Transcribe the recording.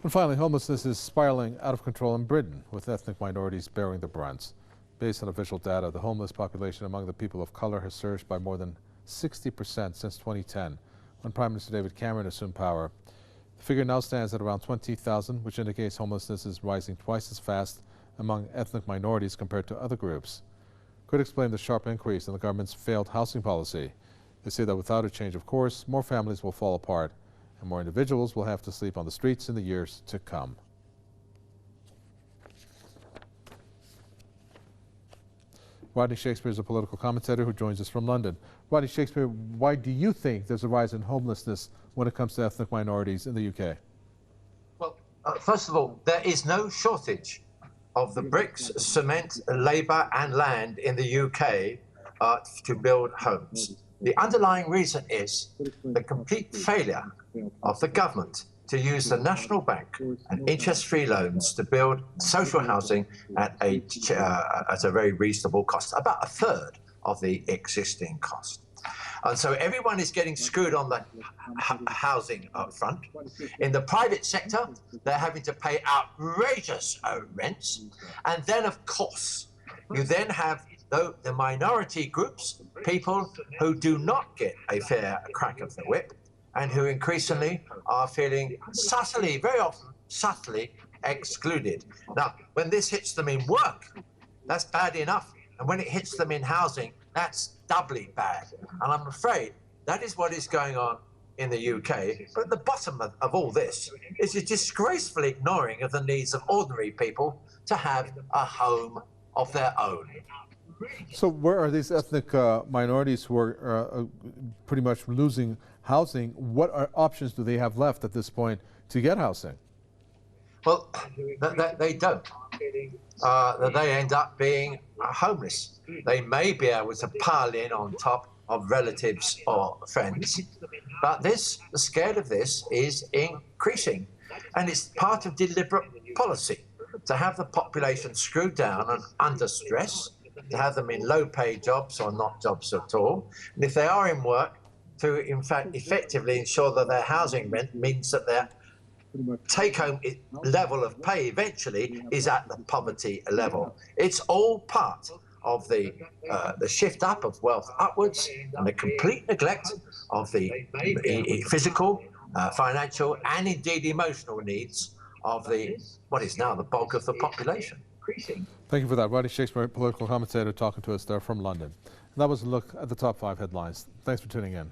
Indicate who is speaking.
Speaker 1: And finally, homelessness is spiraling out of control in Britain, with ethnic minorities bearing the brunt. Based on official data, the homeless population among the people of color has surged by more than 60% since 2010, when Prime Minister David Cameron assumed power. The figure now stands at around 20,000, which indicates homelessness is rising twice as fast among ethnic minorities compared to other groups. Critics blame the sharp increase in the government's failed housing policy. They say that without a change of course, more families will fall apart, and more individuals will have to sleep on the streets in the years to come. Rodney Shakespeare is a political commentator who joins us from London. Rodney Shakespeare, why do you think there's a rise in homelessness when it comes to ethnic minorities in the UK?
Speaker 2: Well, first of all, there is no shortage of the bricks, cement, labour and land in the UK to build homes. The underlying reason is the complete failure of the government to use the National Bank and interest-free loans to build social housing at a very reasonable cost, about a third of the existing cost. And so everyone is getting screwed on the housing up front. In the private sector, they're having to pay outrageous rents. And then, of course, you then have the minority groups, people who do not get a fair crack of the whip and who increasingly are feeling subtly, very often subtly excluded. Now, when this hits them in work, that's bad enough. And when it hits them in housing, that's doubly bad. And I'm afraid that is what is going on in the UK. But at the bottom of all this is a disgraceful ignoring of the needs of ordinary people to have a home of their own.
Speaker 1: So where are these ethnic minorities who are pretty much losing housing? What options do they have left at this point to get housing?
Speaker 2: Well, they don't. They end up being homeless. They may be able to pile in on top of relatives or friends, but the scale of this is increasing. And it's part of deliberate policy to have the population screwed down and under stress, to have them in low-paid jobs or not jobs at all. And if they are in work, to in fact effectively ensure that their housing rent means that their take-home level of pay eventually is at the poverty level. It's all part of the shift up of wealth upwards and the complete neglect of the physical, financial and indeed emotional needs of what is now the bulk of the population.
Speaker 1: Thank you for that. Rodney Shakespeare, political commentator, talking to us there from London. And that was a look at the top 5 headlines. Thanks for tuning in.